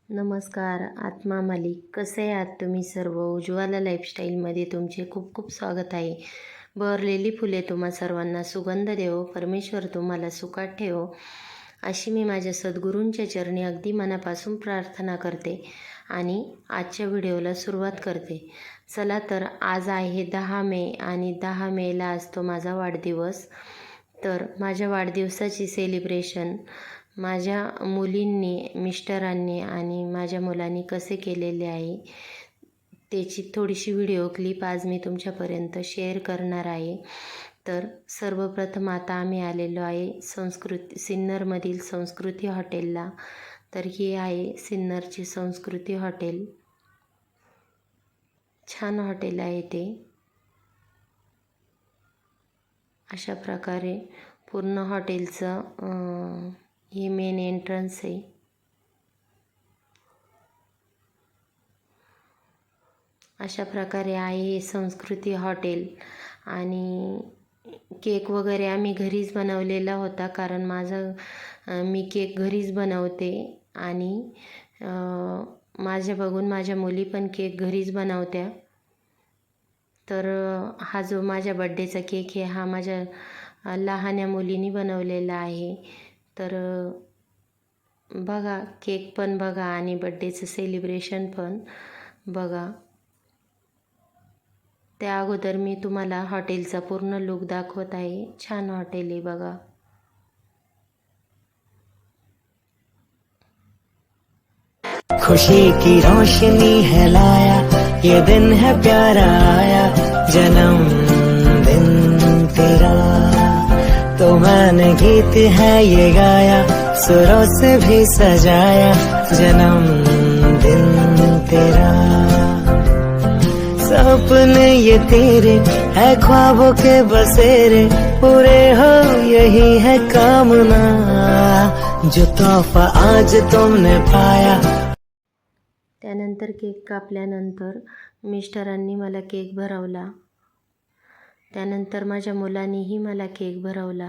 नमस्कार. आत्मा मालिक. कसे आहात तुम्ही सर्व? उज्ज्वला लाईफस्टाईलमध्ये तुमचे खूप खूप स्वागत आहे. बहरलेली फुले तुम्हा सर्वांना सुगंध देवो, परमेश्वर तुम्हाला सुखात ठेवो, अशी मी माझ्या सद्गुरूंच्या चरणी अगदी मनापासून प्रार्थना करते आणि आजच्या व्हिडिओला सुरुवात करते. चला तर आज आहे 10 मे आणि 10 मेला असतो माझा वाढदिवस. तर माझ्या वाढदिवसाची सेलिब्रेशन माझ्या मुलींनी, मिस्टरांनी आणि माझ्या मुलांनी कसे केलेले आहे त्याची थोडीशी व्हिडिओ क्लिप आज मी तुमच्यापर्यंत शेअर करणार आहे. तर सर्वप्रथम आता आम्ही आलेलो आहे सिन्नरमधील संस्कृती हॉटेलला. तर ही आहे सिन्नरची संस्कृती हॉटेल. छान हॉटेल आहे ते. अशा प्रकारे पूर्ण हॉटेलचं हे मेन एंट्रन्स आहे. अशा प्रकारे आहे हे संस्कृती हॉटेल. आणि केक वगैरे आम्ही घरीच बनवलेला होता, कारण मी केक घरीच बनवते आणि माझ्या बघून माझ्या मुली पण केक घरीच बनवत्या. तर हा जो माझ्या बड्डेचा केक आहे हा माझ्या लहान्या मुलीने बनवलेला आहे. तर बघा, केक पण बघा आणि बड्डेचं सेलिब्रेशन पण बघा. त्या अगोदर मी तुम्हाला हॉटेलचा पूर्ण लुक दाखवत आहे. छान हॉटेल आहे बघा. खुशी की रोशनी है लाया, ये दिन है प्यारा आया, जन्म दिन तेरा। तो मैंने गीत है ये गाया, सुरों से भी सजाया, जन्म दिन तेरा। सपने ये तेरे है ख्वाबों के बसेरे, पूरे हो यही है कामना, जो तोहफा आज तुमने पाया। त्यानंतर केक कापल्यानंतर मिस्टरांनी मला केक भरवला. त्यानंतर माझ्या मुलांनीही मला केक भरवला,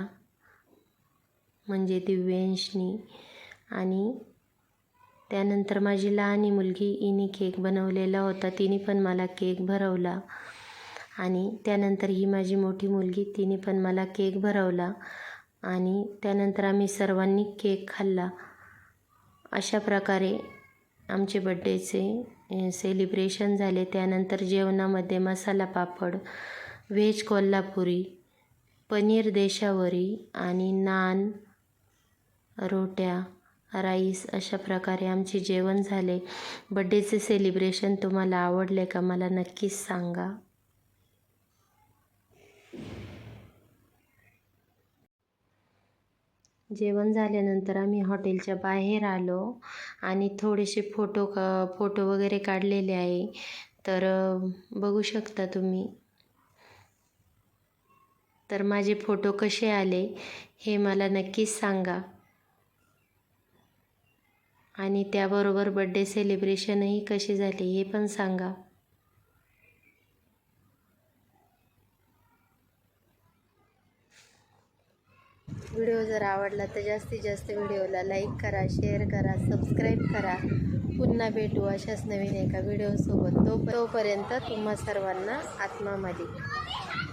म्हणजे दिव्यांशनी. आणि त्यानंतर माझी लहानी मुलगी हिने केक बनवलेला होता, तिने पण मला केक भरवला. आणि त्यानंतर ही माझी मोठी मुलगी, तिने पण मला केक भरवला. आणि त्यानंतर आम्ही सर्वांनी केक खाल्ला. अशा प्रकारे आमचे बड्डेचे सेलिब्रेशन झाले. त्यानंतर जेवणामध्ये मसाला पापड, व्हेज कोल्हापुरी, पनीर देशावरी आणि नान, रोट्या, राईस, अशा प्रकारे आमचे जेवण झाले. बड्डेचे सेलिब्रेशन तुम्हाला आवडले का मला नक्कीच सांगा. जेवण झाल्यानंतर आम्ही हॉटेलच्या बाहेर आलो आणि थोडेसे फोटो वगैरे काढलेले आहे. तर बघू शकता तुम्ही. तर माझे फोटो कसे आले हे मला नक्कीच सांगा. आणि त्याबरोबर बड्डे सेलिब्रेशनही कसे झाले हे पण सांगा. व्हिडिओ जर आवडला तर जास्तीत जास्त व्हिडिओला लाईक करा, शेअर करा, सबस्क्राईब करा. पुन्हा भेटू अशाच नवीन एका व्हिडिओसोबत. तोपर्यंत तुम्हा सर्वांना आत्मा मालिक.